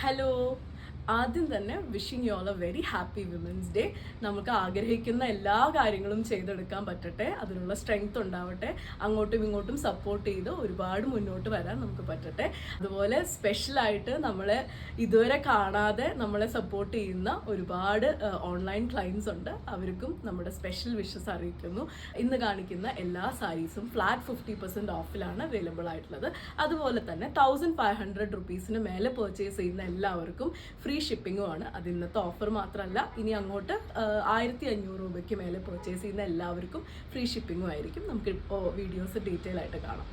Hello, ആദ്യം തന്നെ wishing you all A very happy women's day. നമുക്ക് ആഗ്രഹിക്കുന്ന എല്ലാ കാര്യങ്ങളും ചെയ്തെടുക്കാൻ പറ്റട്ടെ, അതിനുള്ള സ്ട്രെങ്ത് ഉണ്ടാവട്ടെ, അങ്ങോട്ടും ഇങ്ങോട്ടും സപ്പോർട്ട് ചെയ്ത് ഒരുപാട് മുന്നോട്ട് വരാൻ നമുക്ക് പറ്റട്ടെ. അതുപോലെ സ്പെഷ്യലായിട്ട് നമ്മളെ ഇതുവരെ കാണാതെ നമ്മളെ സപ്പോർട്ട് ചെയ്യുന്ന ഒരുപാട് ഓൺലൈൻ ക്ലയൻസ് ഉണ്ട്. അവർക്കും നമ്മുടെ സ്പെഷ്യൽ വിഷസ് അറിയിക്കുന്നു. ഇന്ന് കാണിക്കുന്ന എല്ലാ സാരീസും ഫ്ലാറ്റ് 50% ഓഫിലാണ് അവൈലബിൾ ആയിട്ടുള്ളത്. അതുപോലെ തന്നെ 1500 റുപ്പീസിന് മേലെ പർച്ചേസ് ചെയ്യുന്ന എല്ലാവർക്കും ഫ്രീ ഷിപ്പിങ്ങുമാണ്. അത് ഇന്നത്തെ ഓഫർ മാത്രമല്ല, ഇനി അങ്ങോട്ട് 1500 രൂപയ്ക്ക് മേലെ പർച്ചേസ് ചെയ്യുന്ന എല്ലാവർക്കും ഫ്രീ ഷിപ്പിങ്ങും ആയിരിക്കും. നമുക്ക് ഇപ്പോൾ വീഡിയോസ് ഡീറ്റെയിൽ ആയിട്ട് കാണാം.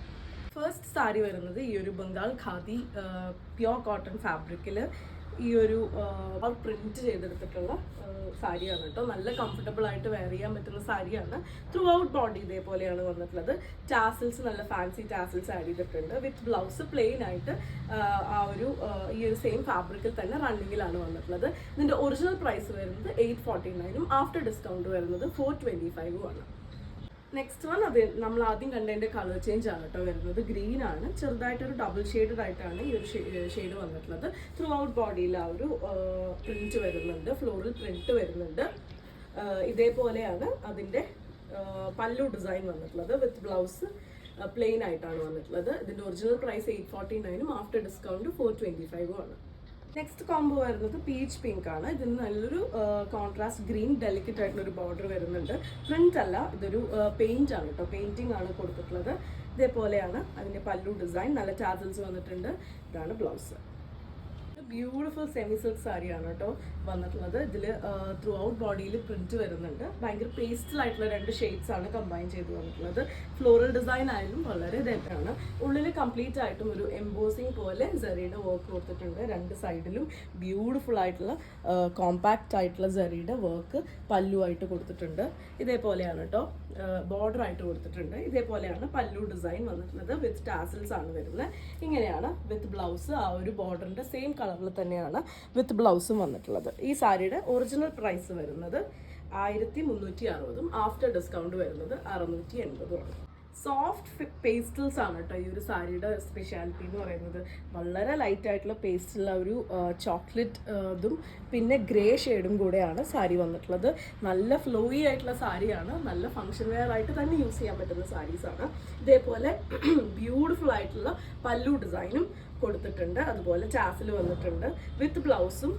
ഫസ്റ്റ് സാരി വരുന്നത് ഈ ഒരു ബംഗാൾ ഖാദി പ്യോർ കോട്ടൺ ഫാബ്രിക്കിൽ ഈ ഒരു പ്രിന്റ് ചെയ്തെടുത്തിട്ടുള്ള സാരിയാണ് കേട്ടോ. നല്ല കംഫർട്ടബിൾ ആയിട്ട് വെയർ ചെയ്യാൻ പറ്റുന്ന സാരിയാണ്. ത്രൂ ഔട്ട് ബോഡി ഇതേപോലെയാണ് വന്നിട്ടുള്ളത്. ടാസിൽസ് നല്ല ഫാൻസി ടാസിൽസ് ആഡ് ചെയ്തിട്ടുണ്ട്. വിത്ത് ബ്ലൗസ് പ്ലെയിൻ ആയിട്ട് ഈ ഒരു സെയിം ഫാബ്രിക്കിൽ തന്നെ റണ്ണിങ്ങിലാണ് വന്നിട്ടുള്ളത്. ഇതിന്റെ ഒറിജിനൽ പ്രൈസ് വരുന്നത് 849 ആഫ്റ്റർ ഡിസ്കൗണ്ട് വരുന്നത് 425 ആണ്. നെക്സ്റ്റ് വൺ അത് നമ്മൾ ആദ്യം കണ്ടതിൻ്റെ കളർ ചേഞ്ച് ആണ് കേട്ടോ വരുന്നത്. ഗ്രീൻ ആണ്, ചെറുതായിട്ടൊരു ഡബിൾ ഷെയ്ഡഡ് ആയിട്ടാണ് ഈ ഒരു ഷെയ്ഡ് വന്നിട്ടുള്ളത്. ത്രൂ ഔട്ട് ബോഡിയിൽ ആ ഒരു പ്രിന്റ് വരുന്നുണ്ട്, ഫ്ലോറൽ പ്രിന്റ് വരുന്നുണ്ട്. ഇതേപോലെയാണ് അതിൻ്റെ പല്ലു ഡിസൈൻ വന്നിട്ടുള്ളത്. വിത്ത് ബ്ലൗസ് പ്ലെയിൻ ആയിട്ടാണ് വന്നിട്ടുള്ളത്. ഇതിൻ്റെ ഒറിജിനൽ പ്രൈസ് 849 ആഫ്റ്റർ ഡിസ്കൗണ്ട് 425 ആണ്. നെക്സ്റ്റ് കോംബോ വരുന്നത് പീച്ച് പിങ്ക് ആണ്. ഇതിന് നല്ലൊരു കോൺട്രാസ്റ്റ് ഗ്രീൻ ഡെലിക്കറ്റ് ആയിട്ടുള്ള ഒരു ബോർഡർ വരുന്നുണ്ട്. പ്രിന്റ് അല്ല, ഇതൊരു പെയിന്റ് ആണ് കേട്ടോ. പെയിന്റിംഗ് ആണ് കൊടുത്തിട്ടുള്ളത്. ഇതേപോലെയാണ് അതിന്റെ പല്ലു ഡിസൈൻ. നല്ല ടാസൽസ് വന്നിട്ടുണ്ട്. ഇതാണ് ബ്ലൗസ്. ബ്യൂട്ടിഫുൾ സെമി സിൽക്ക് സാരിയാണ് കേട്ടോ വന്നിട്ടുള്ളത്. ഇതിൽ ത്രൂ ഔട്ട് ബോഡിയിൽ പ്രിന്റ് വരുന്നുണ്ട്. ഭയങ്കര പേസ്റ്റലായിട്ടുള്ള 2 ഷെയ്ഡ്സ് ആണ് കമ്പൈൻ ചെയ്ത് വന്നിട്ടുള്ളത്. ഫ്ലോറൽ ഡിസൈൻ ആയാലും വളരെ ഇതായിട്ടാണ്. ഉള്ളിൽ കംപ്ലീറ്റ് ആയിട്ടും ഒരു എംബോസിങ് പോലെ സെറിയുടെ വർക്ക് കൊടുത്തിട്ടുണ്ട്. 2 സൈഡിലും ബ്യൂട്ടിഫുൾ ആയിട്ടുള്ള കോമ്പാക്റ്റ് ആയിട്ടുള്ള സെറിയുടെ വർക്ക് പല്ലുവായിട്ട് കൊടുത്തിട്ടുണ്ട്. ഇതേപോലെയാണ് കേട്ടോ ബോർഡർ ആയിട്ട് കൊടുത്തിട്ടുണ്ട്. ഇതേപോലെയാണ് പല്ലു ഡിസൈൻ വന്നിട്ടുള്ളത്. വിത്ത് ടാസിൽസ് ആണ് വരുന്നത്. ഇങ്ങനെയാണ് വിത്ത് ബ്ലൗസ്. ആ ഒരു ബോർഡറിന്റെ സെയിം കളറിൽ തന്നെയാണ് വിത്ത് ബ്ലൗസും വന്നിട്ടുള്ളത്. ഈ സാരിയുടെ ഒറിജിനൽ പ്രൈസ് വരുന്നത് 1360 ആഫ്റ്റർ ഡിസ്കൗണ്ട് വരുന്നത് 680 ആണ്. സോഫ്റ്റ് പേസ്റ്റൽസ് ആണ് കേട്ടോ ഈ ഒരു സാരിയുടെ സ്പെഷ്യാലിറ്റി എന്ന് പറയുന്നത്. വളരെ ലൈറ്റ് ആയിട്ടുള്ള പേസ്റ്റുള്ള ഒരു ചോക്ലേറ്റ് ഇതും പിന്നെ ഗ്രേ ഷെയ്ഡും കൂടെയാണ് സാരി വന്നിട്ടുള്ളത്. നല്ല ഫ്ലോയി ആയിട്ടുള്ള സാരിയാണ്. നല്ല ഫങ്ഷൻ വെയർ ആയിട്ട് തന്നെ യൂസ് ചെയ്യാൻ പറ്റുന്ന സാരീസാണ്. ഇതേപോലെ ബ്യൂട്ടിഫുൾ ആയിട്ടുള്ള പല്ലു ഡിസൈനും കൊടുത്തിട്ടുണ്ട്. അതുപോലെ ടാസിൽ വന്നിട്ടുണ്ട്. വിത്ത് ബ്ലൗസും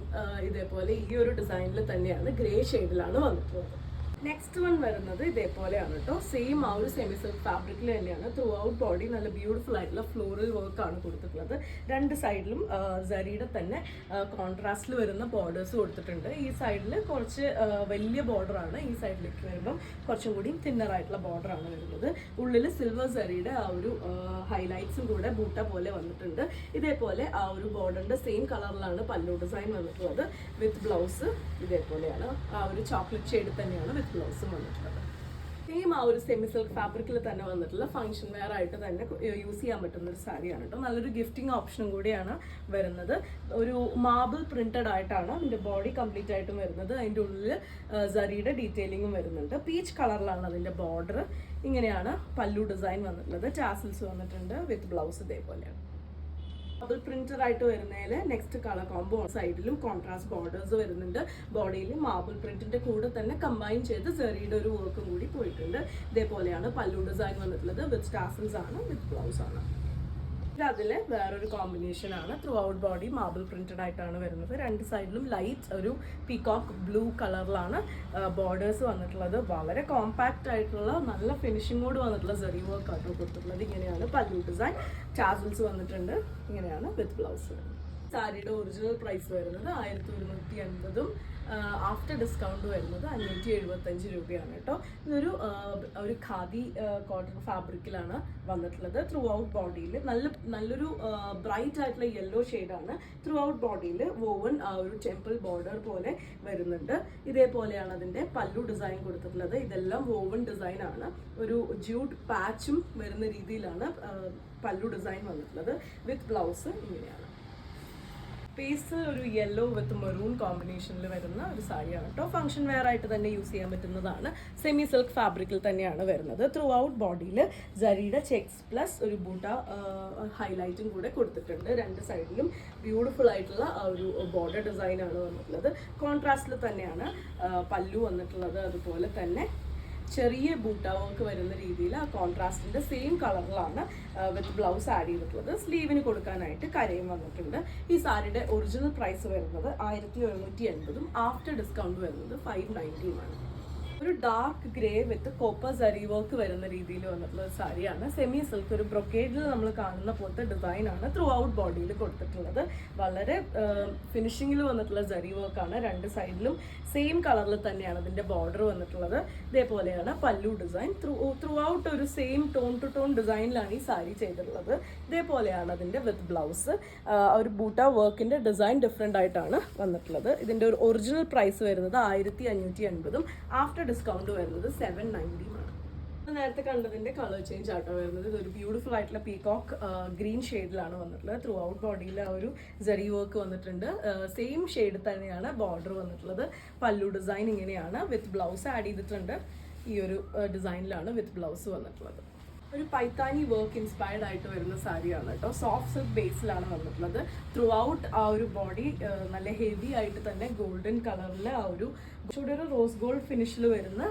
ഇതേപോലെ ഈ ഒരു ഡിസൈനിൽ തന്നെയാണ്, ഗ്രേ ഷെയ്ഡിലാണ് വന്നിട്ടുള്ളത്. നെക്സ്റ്റ് വൺ വരുന്നത് ഇതേപോലെയാണ് കേട്ടോ. സെയിം ആ ഒരു സെമി സിൽക്ക് ഫാബ്രിക്കിൽ തന്നെയാണ്. ത്രൂ ഔട്ട് ബോഡി നല്ല ബ്യൂട്ടിഫുൾ ആയിട്ടുള്ള ഫ്ലോറൽ വർക്ക് ആണ് കൊടുത്തിട്ടുള്ളത്. 2 സൈഡിലും സരിയുടെ തന്നെ കോൺട്രാസ്റ്റിൽ വരുന്ന ബോർഡേഴ്സ് കൊടുത്തിട്ടുണ്ട്. ഈ സൈഡിൽ കുറച്ച് വലിയ ബോർഡറാണ്. ഈ സൈഡിലേക്ക് വരുമ്പം കുറച്ചും കൂടി തിന്നർ ആയിട്ടുള്ള ബോർഡറാണ് വരുന്നത്. ഉള്ളിൽ സിൽവർ സരിയുടെ ആ ഒരു ഹൈലൈറ്റ്സും കൂടെ ബൂട്ട പോലെ വന്നിട്ടുണ്ട്. ഇതേപോലെ ആ ഒരു ബോർഡറിന്റെ സെയിം കളറിലാണ് പല്ലു ഡിസൈൻ വന്നിട്ടുള്ളത്. വിത്ത് ബ്ലൗസ് ഇതേപോലെയാണ്. ആ ഒരു ചോക്ലേറ്റ് ഷെയ്ഡ് തന്നെയാണ് ബ്ലൗസും വന്നിട്ടുള്ളത്. സെയിം ആ ഒരു സെമി സിൽക്ക് ഫാബ്രിക്കിൽ തന്നെ വന്നിട്ടുള്ള ഫംഗ്ഷൻ വെയർ ആയിട്ട് തന്നെ യൂസ് ചെയ്യാൻ പറ്റുന്ന ഒരു സാരിയാണ് കേട്ടോ. നല്ലൊരു ഗിഫ്റ്റിംഗ് ഓപ്ഷനും കൂടിയാണ് വരുന്നത്. ഒരു മാർബിൾ പ്രിന്റഡ് ആയിട്ടാണ് അതിന്റെ ബോഡി കംപ്ലീറ്റ് ആയിട്ടും വരുന്നത്. അതിൻ്റെ ഉള്ളിൽ സരിയുടെ ഡീറ്റെയിലിംഗും വരുന്നുണ്ട്. പീച്ച് കളറിലാണ് അതിന്റെ ബോർഡർ. ഇങ്ങനെയാണ് പല്ലു ഡിസൈൻ വന്നിട്ടുള്ളത്. ടാസിൽസ് വന്നിട്ടുണ്ട്. വിത്ത് ബ്ലൗസ് ഇതേപോലെയാണ്. ഡബിൾ പ്രിന്റഡ് ആയിട്ട് വരുന്നതിൽ നെക്സ്റ്റ് കളർ കോംബോ സൈഡിലും കോൺട്രാസ്റ്റ് ബോർഡേഴ്സ് വരുന്നുണ്ട്. ബോഡിയിൽ മാർബിൾ പ്രിന്റിന്റെ കൂടെ തന്നെ കമ്പൈൻ ചെയ്ത് സെറിയുടെ ഒരു വർക്കും കൂടി പോയിട്ടുണ്ട്. ഇതേപോലെയാണ് പല്ലു ഡിസൈൻ വന്നിട്ടുള്ളത്. വിത്ത് ടാസൽസ് ആണ്, വിത്ത് ബ്ലൗസ് ആണ്. അതിൽ വേറൊരു കോമ്പിനേഷൻ ആണ്. Through out body marble printed ആയിട്ടാണ് വരുന്നത്. 2 സൈഡിലും ലൈറ്റ് ഒരു പീകോക്ക് ബ്ലൂ കളറിലാണ് ബോർഡേഴ്സ് വന്നിട്ടുള്ളത്. വളരെ കോമ്പാക്റ്റ് ആയിട്ടുള്ള നല്ല ഫിനിഷിങ്ങോട് വന്നിട്ടുള്ള സെറി വർക്ക് ആണ് കൊടുത്തിട്ടുള്ളത്. ഇങ്ങനെയാണ് പല്ലു ഡിസൈൻ. ടാസൽസ് വന്നിട്ടുണ്ട്. ഇങ്ങനെയാണ് വിത്ത് ബ്ലൗസ്. സാരിയുടെ ഒറിജിനൽ പ്രൈസ് വരുന്നത് 1180 ആഫ്റ്റർ ഡിസ്കൗണ്ട് വരുന്നത് 575 രൂപയാണ് കേട്ടോ. ഇതൊരു ഖാദി കോട്ടൺ ഫാബ്രിക്കിലാണ് വന്നിട്ടുള്ളത്. ത്രൂ ഔട്ട് ബോഡിയിൽ നല്ലൊരു ബ്രൈറ്റ് ആയിട്ടുള്ള യെല്ലോ ഷെയ്ഡാണ്. ത്രൂ ഔട്ട് ബോഡിയിൽ വോവൻ ആ ഒരു ടെമ്പിൾ ബോർഡർ പോലെ വരുന്നുണ്ട്. ഇതേപോലെയാണ് അതിൻ്റെ പല്ലു ഡിസൈൻ കൊടുത്തിട്ടുള്ളത്. ഇതെല്ലാം വോവൻ ഡിസൈൻ ആണ്. ഒരു ജ്യൂട്ട് പാച്ചും വരുന്ന രീതിയിലാണ് പല്ലു ഡിസൈൻ വന്നിട്ടുള്ളത്. വിത്ത് ബ്ലൗസ് ഇങ്ങനെയാണ്. പേസ്റ്റൽ ഒരു യെല്ലോ വിത്ത് മെറൂൺ കോമ്പിനേഷനിൽ വരുന്ന ഒരു സാരിയാണ് കേട്ടോ. ഫംഗ്ഷൻ വെയർ ആയിട്ട് തന്നെ യൂസ് ചെയ്യാൻ പറ്റുന്നതാണ്. സെമി സിൽക്ക് ഫാബ്രിക്കിൽ തന്നെയാണ് വരുന്നത്. ത്രൂ ഔട്ട് ബോഡിയിൽ ജരിയുടെ ചെക്സ് പ്ലസ് ഒരു ബൂട്ട ഹൈലൈറ്റും കൂടെ കൊടുത്തിട്ടുണ്ട്. രണ്ട് സൈഡിലും ബ്യൂട്ടിഫുൾ ആയിട്ടുള്ള ഒരു ബോർഡർ ഡിസൈനാണ് വന്നിട്ടുള്ളത്. കോൺട്രാസ്റ്റിൽ തന്നെയാണ് പല്ലു വന്നിട്ടുള്ളത്. അതുപോലെ തന്നെ ചെറിയ ബൂട്ട വർക്ക് വരുന്ന രീതിയിൽ ആ കോൺട്രാസ്റ്റിൻ്റെ സെയിം കളറിലാണ് വിത്ത് ബ്ലൗസ് ആഡ് ചെയ്തിട്ടുള്ളത്. സ്ലീവിന് കൊടുക്കാനായിട്ട് കരയും വന്നിട്ടുണ്ട്. ഈ സാരിയുടെ ഒറിജിനൽ പ്രൈസ് വരുന്നത് 1180 ആഫ്റ്റർ ഡിസ്കൗണ്ട് വരുന്നത് 590 ഒരു ഡാർക്ക് ഗ്രേ വിത്ത് കോപ്പർ സരി വർക്ക് വരുന്ന രീതിയിൽ വന്നിട്ടുള്ള ഒരു സാരിയാണ്. സെമി സിൽക്ക് ഒരു ബ്രൊക്കേഡിൽ നമ്മൾ കാണുന്ന പോലത്തെ ഡിസൈനാണ് ത്രൂ ഔട്ട് ബോഡിയിൽ കൊടുത്തിട്ടുള്ളത്. വളരെ ഫിനിഷിങ്ങിൽ വന്നിട്ടുള്ള സരി വർക്കാണ്. രണ്ട് സൈഡിലും സെയിം കളറിൽ തന്നെയാണ് അതിൻ്റെ ബോർഡർ വന്നിട്ടുള്ളത്. ഇതേപോലെയാണ് പല്ലു ഡിസൈൻ. ത്രൂ ഔട്ട് ഒരു സെയിം ടോൺ ടു ടോൺ ഡിസൈനിലാണ് ഈ സാരി ചെയ്തിട്ടുള്ളത്. ഇതേപോലെയാണ് അതിൻ്റെ വിത്ത് ബ്ലൗസ്. ഒരു ബൂട്ട വർക്കിൻ്റെ ഡിസൈൻ ഡിഫറെൻ്റ് ആയിട്ടാണ് വന്നിട്ടുള്ളത്. ഇതിൻ്റെ ഒരു ഒറിജിനൽ പ്രൈസ് വരുന്നത് 1580 ആഫ്റ്റർ ഡിസ്കൗണ്ട് വരുന്നത് 790 ആണ്. നേരത്തെ കണ്ടതിന്റെ കളർ ചേഞ്ച് ആട്ടോ വരുന്നത്. ഇതൊരു ബ്യൂട്ടിഫുൾ ആയിട്ടുള്ള പീകോക്ക് ഗ്രീൻ ഷെയ്ഡിലാണ് വന്നിട്ടുള്ളത്. ത്രൂ ഔട്ട് ബോഡിയിൽ ആ ഒരു ജറി വർക്ക് വന്നിട്ടുണ്ട്. സെയിം ഷെയ്ഡ് തന്നെയാണ് ബോർഡർ വന്നിട്ടുള്ളത്. പല്ലു ഡിസൈൻ ഇങ്ങനെയാണ്. വിത്ത് ബ്ലൗസ് ആഡ് ചെയ്തിട്ടുണ്ട്. ഈ ഒരു ഡിസൈനിലാണ് വിത്ത് ബ്ലൗസ് വന്നിട്ടുള്ളത്. ഒരു പൈത്താനി വർക്ക് ഇൻസ്പയർഡ് ആയിട്ട് വരുന്ന സാരിയാണ് കേട്ടോ. സോഫ്റ്റ് സിൽക്ക് ബേസിലാണ് വന്നിട്ടുള്ളത്. ത്രൂ ഔട്ട് ആ ഒരു ബോഡി നല്ല ഹെവി ആയിട്ട് തന്നെ ഗോൾഡൻ കളറിൽ ആ ഒരു റോസ് ഗോൾഡ് ഫിനിഷിൽ വരുന്ന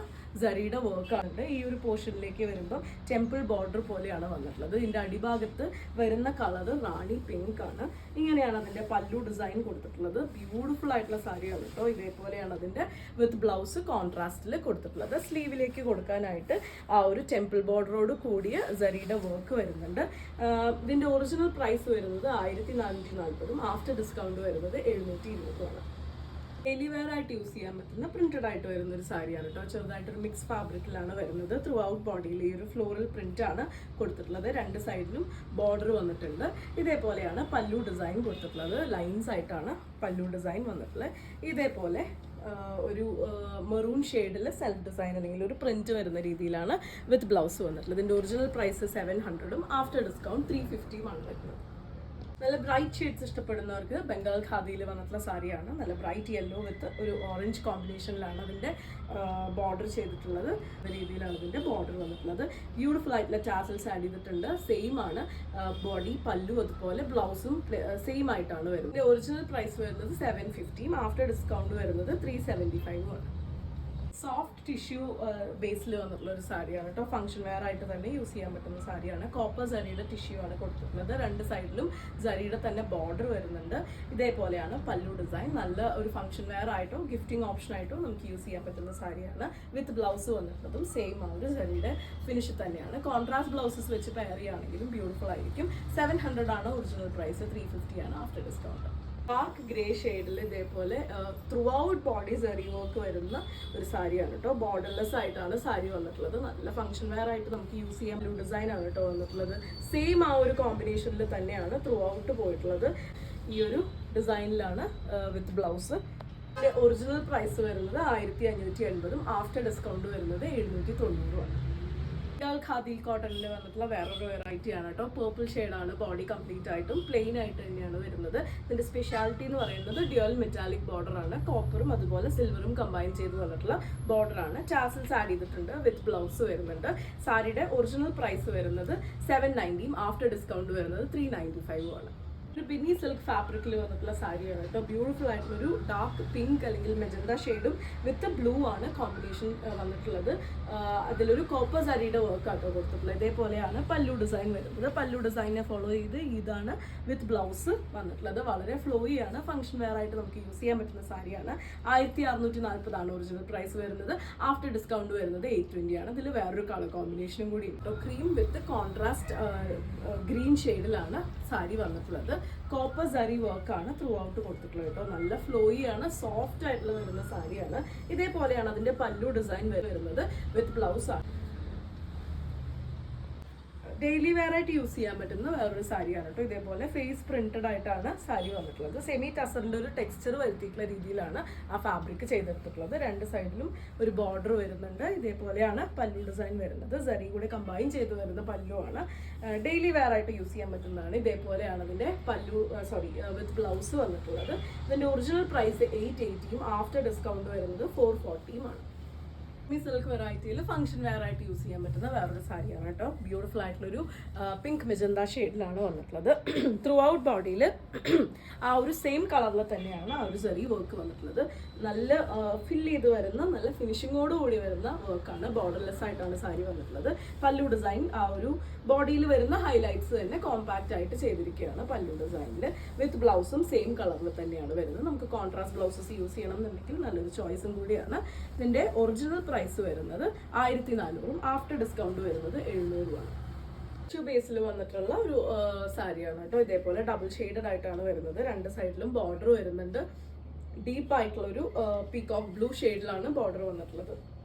സരിയുടെ വർക്കാണ്. ഈ ഒരു പോർഷനിലേക്ക് വരുമ്പോൾ ടെമ്പിൾ ബോർഡർ പോലെയാണ് വന്നിട്ടുള്ളത്. ഇതിൻ്റെ അടിഭാഗത്ത് വരുന്ന കളർ റാണി പിങ്ക് ആണ്. ഇങ്ങനെയാണ് അതിൻ്റെ പല്ലു ഡിസൈൻ കൊടുത്തിട്ടുള്ളത്. ബ്യൂട്ടിഫുൾ ആയിട്ടുള്ള സാരിയാണ് കേട്ടോ. ഇതേപോലെയാണ് അതിൻ്റെ വിത്ത് ബ്ലൗസ് കോൺട്രാസ്റ്റിൽ കൊടുത്തിട്ടുള്ളത്. സ്ലീവിലേക്ക് കൊടുക്കാനായിട്ട് ആ ഒരു ടെമ്പിൾ ബോർഡറോട് കൂടിയ സരിയുടെ വർക്ക് വരുന്നുണ്ട്. ഇതിൻ്റെ ഒറിജിനൽ പ്രൈസ് വരുന്നത് 1440 ആഫ്റ്റർ ഡിസ്കൗണ്ട് വരുന്നത് 720 ആണ്. ഡെയിലി വെയർ ആയിട്ട് യൂസ് ചെയ്യാൻ പറ്റുന്ന പ്രിന്റഡ് ആയിട്ട് വരുന്ന ഒരു സാരിയാണ് കേട്ടോ. ചെറുതായിട്ടൊരു മിക്സ് ഫാബ്രിക്കിലാണ് വരുന്നത്. ത്രൂ ഔട്ട് ബോഡിയിൽ ഈ ഒരു ഫ്ലോറൽ പ്രിന്റ് ആണ് കൊടുത്തിട്ടുള്ളത്. രണ്ട് സൈഡിലും ബോർഡർ വന്നിട്ടുണ്ട്. ഇതേപോലെയാണ് പല്ലു ഡിസൈൻ കൊടുത്തിട്ടുള്ളത്. ലൈൻസ് ആയിട്ടാണ് പല്ലു ഡിസൈൻ വന്നിട്ടുള്ളത്. ഇതേപോലെ ഒരു മെറൂൺ ഷെയ്ഡിൽ സെൽഫ് ഡിസൈൻ അല്ലെങ്കിൽ ഒരു പ്രിന്റ് വരുന്ന രീതിയിലാണ് വിത്ത് ബ്ലൗസ് വന്നിട്ടുള്ളത്. ഇതിൻ്റെ ഒറിജിനൽ പ്രൈസ് 700 ആഫ്റ്റർ ഡിസ്കൗണ്ട് 350 ആണ് വരുന്നത്. നല്ല ബ്രൈറ്റ് ഷെയ്ഡ്സ് ഇഷ്ടപ്പെടുന്നവർക്ക് ബംഗാൾ ഖാദിയിൽ വന്നിട്ടുള്ള സാരിയാണ്. നല്ല ബ്രൈറ്റ് യെല്ലോ വിത്ത് ഒരു ഓറഞ്ച് കോമ്പിനേഷനിലാണ് അതിൻ്റെ ബോർഡർ ചെയ്തിട്ടുള്ളത്. രീതിയിലാണ് ഇതിൻ്റെ ബോർഡർ വന്നിട്ടുള്ളത്. ബ്യൂട്ടിഫുൾ ആയിട്ടുള്ള ടാസൽസ് ആഡ് ചെയ്തിട്ടുണ്ട്. സെയിം ആണ് ബോഡി പല്ലു. അതുപോലെ ബ്ലൗസും സെയിം ആയിട്ടാണ് വരുന്നത്. ഇതിൻ്റെ ഒറിജിനൽ പ്രൈസ് വരുന്നത് 750 ആഫ്റ്റർ ഡിസ്കൗണ്ട് വരുന്നത് 375 ആണ്. സോഫ്റ്റ് ടിഷ്യൂ ബേസിൽ വന്നിട്ടുള്ള ഒരു സാരിയാണ് കേട്ടോ. ഫംഗ്ഷൻ വെയർ ആയിട്ട് തന്നെ യൂസ് ചെയ്യാൻ പറ്റുന്ന സാരിയാണ്. കോപ്പർ സരിയുടെ ടിഷ്യൂ ആണ് കൊടുത്തിട്ടുള്ളത്. രണ്ട് സൈഡിലും സരിയുടെ തന്നെ ബോർഡർ വരുന്നുണ്ട്. ഇതേപോലെയാണ് പല്ലു ഡിസൈൻ. നല്ല ഒരു ഫംഗ്ഷൻ വെയർ ആയിട്ടോ ഗിഫ്റ്റിംഗ് ഓപ്ഷൻ ആയിട്ടോ നമുക്ക് യൂസ് ചെയ്യാൻ പറ്റുന്ന സാരിയാണ്. വിത്ത് ബ്ലൗസ് വന്നിട്ടുള്ളതും സെയിം ആ ഒരു സരിയുടെ ഫിനിഷ് തന്നെയാണ്. കോൺട്രാസ്റ്റ് ബ്ലൗസസ് വെച്ച് പെയർ ചെയ്യുകയാണെങ്കിലും ബ്യൂട്ടിഫുൾ ആയിരിക്കും. 700 ആണ് ഒറിജിനൽ പ്രൈസ്. 350 ആണ് ആഫ്റ്റർ ഡിസ്കൗണ്ട്. ഡാർക്ക് ഗ്രേ ഷെയ്ഡിൽ ഇതേപോലെ ത്രൂ ഔട്ട് ബോഡി സെറി വർക്ക് വരുന്ന ഒരു സാരിയാണ് കേട്ടോ. ബോർഡർലെസ് ആയിട്ടാണ് സാരി വന്നിട്ടുള്ളത്. നല്ല ഫംഗ്ഷൻ വെയർ ആയിട്ട് നമുക്ക് യൂസ് ചെയ്യാൻ ബ്ലൂ ഡിസൈൻ ആണ് കേട്ടോ വന്നിട്ടുള്ളത്. സെയിം ആ ഒരു കോമ്പിനേഷനിൽ തന്നെയാണ് ത്രൂ ഔട്ട് പോയിട്ടുള്ളത്. ഈ ഒരു ഡിസൈനിലാണ് വിത്ത് ബ്ലൗസ്. ഒറിജിനൽ പ്രൈസ് വരുന്നത് 1580 ആഫ്റ്റർ ഡിസ്കൗണ്ട് വരുന്നത് 790 ആണ്. ബംഗാൾ ഖാദി കോട്ടണിൽ വന്നിട്ടുള്ള വേറൊരു വെറൈറ്റി ആണ് കേട്ടോ. പേർപ്പിൾ ഷെയ്ഡാണ് ബോഡി കംപ്ലീറ്റ് ആയിട്ടും പ്ലെയിൻ ആയിട്ട് തന്നെയാണ് വരുന്നത്. ഇതിന്റെ സ്പെഷ്യാലിറ്റി എന്ന് പറയുന്നത് ഡ്യുവൽ മെറ്റാലിക് ബോർഡർ ആണ്. കോപ്പറും അതുപോലെ സിൽവറും കമ്പൈൻ ചെയ്ത് വന്നിട്ടുള്ള ബോർഡർ ആണ്. ടാസൽസ് ആഡ് ചെയ്തിട്ടുണ്ട്. വിത്ത് ബ്ലൗസ് വരുന്നുണ്ട്. സാരിയുടെ ഒറിജിനൽ പ്രൈസ് വരുന്നത് 790 ആഫ്റ്റർ ഡിസ്കൗണ്ട് വരുന്നത് 395 ആണ്. ഒരു ബിന്നി സിൽക്ക് ഫാബ്രിക്കിൽ വന്നിട്ടുള്ള സാരിയാണ് കേട്ടോ. ബ്യൂട്ടിഫുൾ ആയിട്ടുള്ളൊരു ഡാർക്ക് പിങ്ക് അല്ലെങ്കിൽ മെജന്ത ഷെയ്ഡും വിത്ത് ബ്ലൂ ആണ് കോമ്പിനേഷൻ വന്നിട്ടുള്ളത്. അതിലൊരു കോപ്പർ സാരിയുടെ വർക്ക് ആട്ടോ കൊടുത്തിട്ടുള്ളത്. ഇതേപോലെയാണ് പല്ലു ഡിസൈൻ വരുന്നത്. പല്ലു ഡിസൈനെ ഫോളോ ചെയ്ത് ഇതാണ് വിത്ത് ബ്ലൗസ് വന്നിട്ടുള്ളത്. വളരെ ഫ്ലോയി ആണ്. ഫംഗ്ഷൻ വെയർ ആയിട്ട് നമുക്ക് യൂസ് ചെയ്യാൻ പറ്റുന്ന സാരിയാണ്. 1640 ആണ് ഒറിജിനൽ പ്രൈസ് വരുന്നത്. ആഫ്റ്റർ ഡിസ്കൗണ്ട് വരുന്നത് 820 ആണ്. ഇതിൽ വേറൊരു കളർ കോമ്പിനേഷനും കൂടി ഉണ്ട്. ക്രീം വിത്ത് കോൺട്രാസ്റ്റ് ഗ്രീൻ ഷെയ്ഡിലാണ് സാരി വന്നിട്ടുള്ളത്. കോപ്പർ സരി വർക്കാണ് ത്രൂ ഔട്ട് കൊടുത്തിട്ടുള്ളത് കേട്ടോ. നല്ല ഫ്ലോയി ആണ്. സോഫ്റ്റ് ആയിട്ടുള്ള വരുന്ന സാരിയാണ്. ഇതേപോലെയാണ് അതിന്റെ പല്ലു ഡിസൈൻ വരുന്നത്. വിത്ത് ബ്ലൗസ് ആണ്. ഡെയിലി വെയർ ആയിട്ട് യൂസ് ചെയ്യാൻ പറ്റുന്ന വേറൊരു സാരിയാണ് കേട്ടോ. ഇതേപോലെ ഫേസ് പ്രിന്റഡ് ആയിട്ടാണ് സാരി വന്നിട്ടുള്ളത്. സെമി ടസറിന്റെ ഒരു ടെക്സ്ചർ വരുത്തിയിട്ടുള്ള രീതിയിലാണ് ആ ഫാബ്രിക് ചെയ്തെടുത്തിട്ടുള്ളത്. രണ്ട് സൈഡിലും ഒരു ബോർഡർ വരുന്നുണ്ട്. ഇതേപോലെയാണ് പല്ലു ഡിസൈൻ വരുന്നത്. സരി കൂടെ കമ്പൈൻ ചെയ്ത് വരുന്ന പല്ലുവാണ്. ഡെയിലി വെയർ ആയിട്ട് യൂസ് ചെയ്യാൻ പറ്റുന്നതാണ്. ഇതേപോലെയാണ് ഇതിന്റെ പല്ലു വിത്ത് ബ്ലൗസ് വന്നിട്ടുള്ളത്. ഇതിന്റെ ഒറിജിനൽ പ്രൈസ് 880 ആഫ്റ്റർ ഡിസ്കൗണ്ട് വരുന്നത് 440 ആണ്. സിൽക്ക് വെറൈറ്റിയിൽ ഫംഗ്ഷൻ വെയർ ആയിട്ട് യൂസ് ചെയ്യാൻ പറ്റുന്ന വേറൊരു സാരിയാണ് കേട്ടോ. ബ്യൂട്ടിഫുൾ ആയിട്ടുള്ളൊരു പിങ്ക് മെജന്ത ഷെയ്ഡിലാണ് വന്നിട്ടുള്ളത്. ത്രൂ ഔട്ട് ബോഡിയിൽ ആ ഒരു സെയിം കളറിൽ തന്നെയാണ് ആ ഒരു സെറി വർക്ക് വന്നിട്ടുള്ളത്. നല്ല ഫില്ല് ചെയ്ത് വരുന്ന നല്ല ഫിനിഷിങ്ങോട് കൂടി വരുന്ന വർക്കാണ്. ബോർഡർലെസ് ആയിട്ടാണ് സാരി വന്നിട്ടുള്ളത്. പല്ലു ഡിസൈൻ ആ ഒരു ബോഡിയിൽ വരുന്ന ഹൈലൈറ്റ്സ് തന്നെ കോമ്പാക്റ്റ് ആയിട്ട് ചെയ്തിരിക്കുകയാണ്. പല്ലു ഡിസൈനിൽ വിത്ത് ബ്ലൗസും സെയിം കളറിൽ തന്നെയാണ് വരുന്നത്. നമുക്ക് കോൺട്രാസ്റ്റ് ബ്ലൗസസ് യൂസ് ചെയ്യണം എന്നുണ്ടെങ്കിൽ നല്ലൊരു ചോയ്സും കൂടിയാണ്. ഇതിന്റെ ഒറിജിനൽ പ്രൈസ് വരുന്നത് 1400 ആഫ്റ്റർ ഡിസ്കൗണ്ട് വരുന്നത് 700 ആണ്. ബേസിൽ വന്നിട്ടുള്ള ഒരു സാരിയാണ് കേട്ടോ. ഇതേപോലെ ഡബിൾ ഷെയ്ഡഡ് ആയിട്ടാണ് വരുന്നത്. രണ്ട് സൈഡിലും ബോർഡർ വരുന്നുണ്ട്. ഡീപ്പ് ആയിട്ടുള്ള ഒരു പീകോക്ക് ബ്ലൂ ഷെയ്ഡിലാണ് ബോർഡർ വന്നിട്ടുള്ളത്.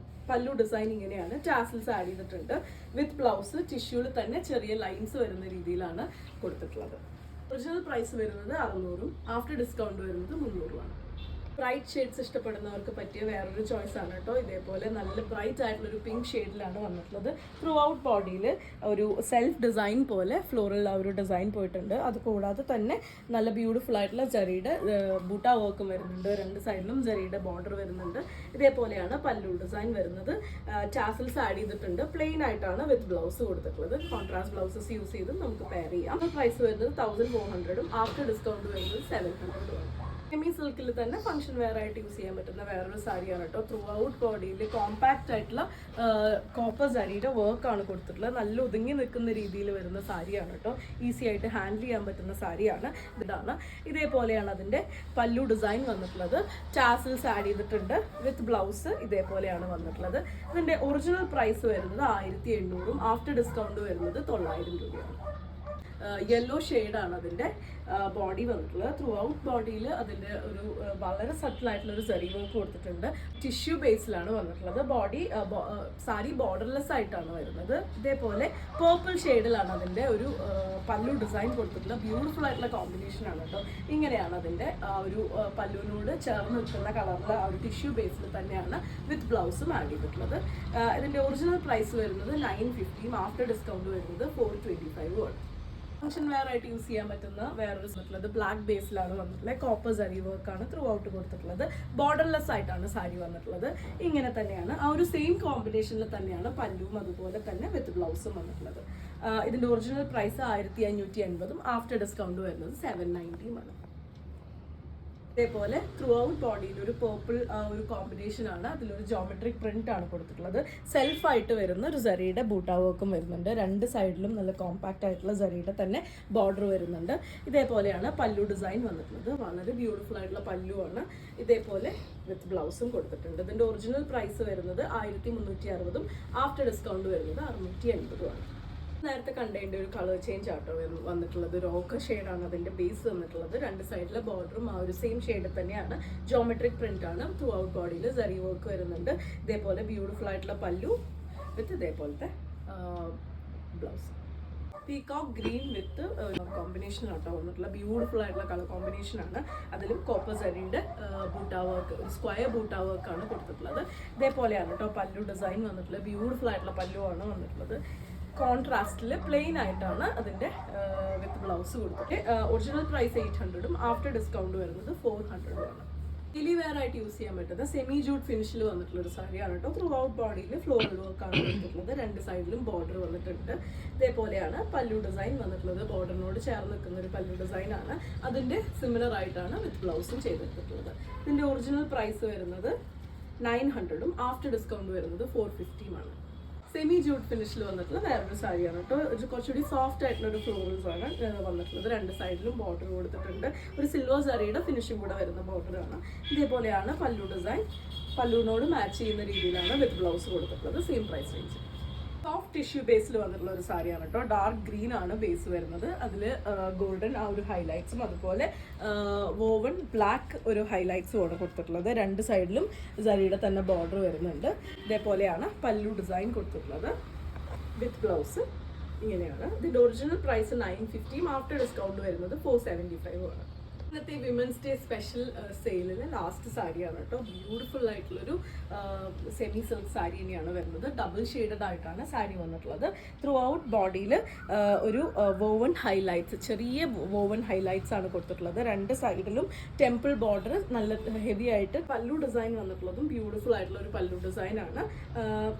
പല്ലു ഡിസൈൻ ഇങ്ങനെയാണ്. ടാസിൽസ് ആഡ് ചെയ്തിട്ടുണ്ട്. വിത്ത് ബ്ലൗസ് ടിഷ്യൂവിൽ തന്നെ ചെറിയ ലൈൻസ് വരുന്ന രീതിയിലാണ് കൊടുത്തിട്ടുള്ളത്. ഒറിജിനൽ പ്രൈസ് വരുന്നത് 600 ആഫ്റ്റർ ഡിസ്കൗണ്ട് വരുന്നത് 300 ആണ്. ബ്രൈറ്റ് ഷെയ്ഡ്സ് ഇഷ്ടപ്പെടുന്നവർക്ക് പറ്റിയ വേറൊരു ചോയ്സ് ആണ് കേട്ടോ. ഇതേപോലെ നല്ല ബ്രൈറ്റ് ആയിട്ടുള്ളൊരു പിങ്ക് ഷെയ്ഡിലാണ് വന്നിട്ടുള്ളത്. ത്രൂ ഔട്ട് ബോഡിയിൽ ഒരു സെൽഫ് ഡിസൈൻ പോലെ ഫ്ലോറൽ ആ ഒരു ഡിസൈൻ പോയിട്ടുണ്ട്. അതുകൂടാതെ തന്നെ നല്ല ബ്യൂട്ടിഫുൾ ആയിട്ടുള്ള ജറിയുടെ ബൂട്ട വർക്കും വരുന്നുണ്ട്. രണ്ട് സൈഡിലും ജറിയുടെ ബോർഡർ വരുന്നുണ്ട്. ഇതേപോലെയാണ് പല്ലു ഡിസൈൻ വരുന്നത്. ടാസൽസ് ആഡ് ചെയ്തിട്ടുണ്ട്. പ്ലെയിൻ ആയിട്ടാണ് വിത്ത് ബ്ലൗസ് കൊടുത്തിട്ടുള്ളത്. കോൺട്രാസ്റ്റ് ബ്ലൗസസ് യൂസ് ചെയ്ത് നമുക്ക് പെയർ ചെയ്യാം. പ്രൈസ് വരുന്നത് 1400 ആഫ്റ്റർ ഡിസ്കൗണ്ട് വരുന്നത് 700 ആണ്. സെമി സിൽക്കിൽ തന്നെ ഫംഗ്ഷൻ വെയർ ആയിട്ട് യൂസ് ചെയ്യാൻ പറ്റുന്ന വേറൊരു സാരിയാണ് കേട്ടോ. ത്രൂ ഔട്ട് ബോഡിയിൽ കോമ്പാക്റ്റ് ആയിട്ടുള്ള കോപ്പർ സാരിയുടെ വർക്കാണ് കൊടുത്തിട്ടുള്ളത്. നല്ല ഒതുങ്ങി നിൽക്കുന്ന രീതിയിൽ വരുന്ന സാരിയാണ് കേട്ടോ. ഈസി ആയിട്ട് ഹാൻഡിൽ ചെയ്യാൻ പറ്റുന്ന സാരിയാണ്. ഇതാണ് ഇതേപോലെയാണ് അതിൻ്റെ പല്ലു ഡിസൈൻ വന്നിട്ടുള്ളത്. ടാസിൽസ് ആഡ് ചെയ്തിട്ടുണ്ട്. വിത്ത് ബ്ലൗസ് ഇതേപോലെയാണ് വന്നിട്ടുള്ളത്. ഇതിൻ്റെ ഒറിജിനൽ പ്രൈസ് വരുന്നത് 1800 ആഫ്റ്റർ ഡിസ്കൗണ്ട് വരുന്നത് 900 രൂപയാണ്. യെല്ലോ ഷെയ്ഡാണ് അതിൻ്റെ ബോഡി വന്നിട്ടുള്ളത്. ത്രൂ ഔട്ട് ബോഡിയിൽ അതിൻ്റെ ഒരു വളരെ സട്ടിലായിട്ടുള്ള ഒരു സെറി വർക്ക് കൊടുത്തിട്ടുണ്ട്. ടിഷ്യൂ ബേസിലാണ് വന്നിട്ടുള്ളത്. ബോഡി സാരി ബോർഡർലെസ് ആയിട്ടാണ് വരുന്നത്. ഇതേപോലെ പേർപ്പിൾ ഷെയ്ഡിലാണ് അതിൻ്റെ ഒരു പല്ലു ഡിസൈൻ കൊടുത്തിട്ടുള്ളത്. ബ്യൂട്ടിഫുൾ ആയിട്ടുള്ള കോമ്പിനേഷൻ ആണ് കേട്ടോ. ഇങ്ങനെയാണ് അതിൻ്റെ ഒരു പല്ലുവിനോട് ചേർന്ന് നിൽക്കുന്ന കളറിൽ ആ ഒരു ടിഷ്യൂ ബേസിൽ തന്നെയാണ് വിത്ത് ബ്ലൗസും ആഡ് ചെയ്തിട്ടുള്ളത്. ഇതിൻ്റെ ഒറിജിനൽ പ്രൈസ് വരുന്നത് 950 ആഫ്റ്റർ ഡിസ്കൗണ്ട് വരുന്നത് 425 ആണ്. ഫംഗ്ഷൻ വെയർ ആയിട്ട് യൂസ് ചെയ്യാൻ പറ്റുന്ന വേറൊരു വന്നിട്ടുള്ളത് ബ്ലാക്ക് ബേസിലാണ് വന്നിട്ടുള്ളത്. കോപ്പർ സരി വർക്കാണ് ത്രൂ ഔട്ട് കൊടുത്തിട്ടുള്ളത്. ബോർഡർലെസ് ആയിട്ടാണ് സാരി വന്നിട്ടുള്ളത്. ഇങ്ങനെ തന്നെയാണ് ആ ഒരു സെയിം കോമ്പിനേഷനിൽ തന്നെയാണ് പല്ലുവും അതുപോലെ തന്നെ വിത്ത് ബ്ലൗസും വന്നിട്ടുള്ളത്. ഇതിൻ്റെ ഒറിജിനൽ പ്രൈസ് 1580 ആഫ്റ്റർ ഡിസ്കൗണ്ട് വരുന്നത് 790 ആണ്. ഇതേപോലെ ത്രൂ ഔട്ട് ബോഡിയിൽ ഒരു പേർപ്പിൾ ഒരു കോമ്പിനേഷൻ ആണ്. അതിലൊരു ജോമെട്രിക് പ്രിന്റ് ആണ് കൊടുത്തിട്ടുള്ളത്. സെൽഫായിട്ട് വരുന്ന ഒരു സരിയുടെ ബൂട്ട വർക്കും വരുന്നുണ്ട്. രണ്ട് സൈഡിലും നല്ല കോമ്പാക്റ്റ് ആയിട്ടുള്ള സരിയുടെ തന്നെ ബോർഡർ വരുന്നുണ്ട്. ഇതേപോലെയാണ് പല്ലു ഡിസൈൻ വന്നിട്ടുള്ളത്. വളരെ ബ്യൂട്ടിഫുൾ ആയിട്ടുള്ള പല്ലുവാണ്. ഇതേപോലെ വിത്ത് ബ്ലൗസും കൊടുത്തിട്ടുണ്ട്. ഇതിൻ്റെ ഒറിജിനൽ പ്രൈസ് വരുന്നത് 1360 ആഫ്റ്റർ ഡിസ്കൗണ്ട് വരുന്നത് 680 ആണ്. നേരത്തെ കണ്ടതിൻ്റെ ഒരു കളർ ചേഞ്ച് ആട്ടോ വന്നിട്ടുള്ളത്. ഒരു ഓക്കർ ഷെയ്ഡാണ് അതിൻ്റെ ബേസ് വന്നിട്ടുള്ളത്. രണ്ട് സൈഡിലെ ബോർഡറും ആ ഒരു സെയിം ഷെയ്ഡ് തന്നെയാണ്. ജോമെട്രിക് പ്രിന്റ് ആണ്. ത്രൂ ഔട്ട് ബോഡിയിൽ സരി വർക്ക് വരുന്നുണ്ട്. ഇതേപോലെ ബ്യൂട്ടിഫുൾ ആയിട്ടുള്ള പല്ലു വിത്ത് ഇതേപോലത്തെ ബ്ലൗസ്. പീകോക്ക് ഗ്രീൻ വിത്ത് കോമ്പിനേഷൻ ആട്ടോ വന്നിട്ടുള്ള ബ്യൂട്ടിഫുൾ ആയിട്ടുള്ള കളർ കോമ്പിനേഷൻ ആണ്. അതിലും കോപ്പർ സരിയുടെ ബൂട്ട വർക്ക് ഒരു സ്ക്വയർ ബൂട്ട വർക്കാണ് കൊടുത്തിട്ടുള്ളത്. ഇതേപോലെയാണ് കേട്ടോ പല്ലു ഡിസൈൻ വന്നിട്ടുള്ളത്. ബ്യൂട്ടിഫുൾ ആയിട്ടുള്ള പല്ലുവാണ് വന്നിട്ടുള്ളത്. കോൺട്രാസ്റ്റിൽ പ്ലെയിൻ ആയിട്ടാണ് അതിൻ്റെ വിത്ത് ബ്ലൗസ് കൊടുത്തിട്ട്. ഒറിജിനൽ പ്രൈസ് 800 ആഫ്റ്റർ ഡിസ്കൗണ്ട് വരുന്നത് 400 ആണ്. ഡെയിലി വെയർ ആയിട്ട് യൂസ് ചെയ്യാൻ പറ്റുന്ന സെമി ജൂട്ട് ഫിനിഷിൽ വന്നിട്ടുള്ള ഒരു സാരിയാണ് കേട്ടോ. ത്രൂ ഔട്ട് ബോഡിയിൽ ഫ്ലോറൽ വർക്കാണ് വന്നിട്ടുള്ളത്. രണ്ട് സൈഡിലും ബോർഡർ വന്നിട്ടുണ്ട്. ഇതേപോലെയാണ് പല്ലു ഡിസൈൻ വന്നിട്ടുള്ളത്. ബോർഡറിനോട് ചേർന്ന് നിൽക്കുന്ന ഒരു പല്ലു ഡിസൈൻ ആണ്. അതിൻ്റെ സിമിലർ ആയിട്ടാണ് വിത്ത് ബ്ലൗസും ചെയ്തെടുത്തിട്ടുള്ളത്. ഇതിൻ്റെ ഒറിജിനൽ പ്രൈസ് വരുന്നത് 900 ആഫ്റ്റർ ഡിസ്കൗണ്ട് വരുന്നത് 450 ആണ്. സെമി ജൂട്ട് ഫിനിഷിൽ വന്നിട്ടുള്ള വേറൊരു സാരിയാണ് കേട്ടോ. കുറച്ചുകൂടി സോഫ്റ്റ് ആയിട്ടുള്ള ഒരു ഫ്ലോറൽസ് ആണ് വന്നിട്ടുള്ളത്. രണ്ട് സൈഡിലും ബോർഡർ കൊടുത്തിട്ടുണ്ട്. ഒരു സിൽവർ സാരിയുടെ ഫിനിഷിംഗ് കൂടെ വരുന്ന ബോർഡറാണ്. ഇതേപോലെയാണ് പല്ലു ഡിസൈൻ. പല്ലുവിനോട് മാച്ച് ചെയ്യുന്ന രീതിയിലാണ് വിത്ത് ബ്ലൗസ് കൊടുത്തിട്ടുള്ളത്. Same price range. Soft tissue ബേസിൽ വന്നിട്ടുള്ള ഒരു സാരിയാണ് കേട്ടോ. ഡാർക്ക് ഗ്രീൻ ആണ് ബേസ് വരുന്നത്. അതിൽ ഗോൾഡൻ ആ ഒരു ഹൈലൈറ്റ്സും അതുപോലെ വോവൺ ബ്ലാക്ക് ഒരു ഹൈലൈറ്റ്സും ആണ് കൊടുത്തിട്ടുള്ളത്. രണ്ട് സൈഡിലും സരിയുടെ തന്നെ ബോർഡർ വരുന്നുണ്ട്. ഇതേപോലെയാണ് പല്ലു ഡിസൈൻ കൊടുത്തിട്ടുള്ളത്. വിത്ത് ബ്ലൗസ് ഇങ്ങനെയാണ്. ഇതിൻ്റെ ഒറിജിനൽ പ്രൈസ് 950, ആഫ്റ്റർ ഡിസ്കൗണ്ട് വരുന്നത് 475 ആണ്. ഇന്നത്തെ വിമൻസ് ഡേ സ്പെഷ്യൽ സെയിലിന് ലാസ്റ്റ് സാരിയാണ് കേട്ടോ. ബ്യൂട്ടിഫുൾ ആയിട്ടുള്ളൊരു സെമി സിൽക്ക് സാരി തന്നെയാണ് വരുന്നത്. ഡബിൾ ഷെയ്ഡഡ് ആയിട്ടാണ് സാരി വന്നിട്ടുള്ളത്. ത്രൂ ഔട്ട് ബോഡിയിൽ ഒരു വോവൺ ഹൈലൈറ്റ്സ്, ചെറിയ വോവൺ ഹൈലൈറ്റ്സ് ആണ് കൊടുത്തിട്ടുള്ളത്. രണ്ട് സൈഡിലും ടെമ്പിൾ ബോർഡർ നല്ല ഹെവി ആയിട്ട്. പല്ലു ഡിസൈൻ വന്നിട്ടുള്ളതും ബ്യൂട്ടിഫുൾ ആയിട്ടുള്ള ഒരു പല്ലു ഡിസൈൻ ആണ്.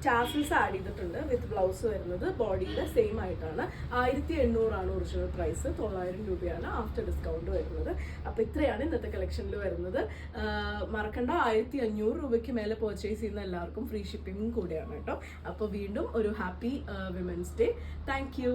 ടാസിൽസ് ആഡ് ചെയ്തിട്ടുണ്ട് വിത്ത് ബ്ലൗസ് വരുന്നത് ബോഡിയിൽ സെയിം ആയിട്ടാണ്. 1800 ആണ് ഒറിജിനൽ പ്രൈസ്, 900 രൂപയാണ് ആഫ്റ്റർ ഡിസ്കൗണ്ട് വരുന്നത്. അപ്പോൾ ഇത്രയാണ് ഇന്നത്തെ കളക്ഷനിൽ വരുന്നത്. മറക്കണ്ട, 1500 രൂപയ്ക്ക് മേലെ പർച്ചേസ് ചെയ്യുന്ന എല്ലാവർക്കും ഫ്രീ ഷിപ്പിംഗും കൂടെയാണ് കേട്ടോ. അപ്പോൾ വീണ്ടും ഒരു happy women's day. Thank you.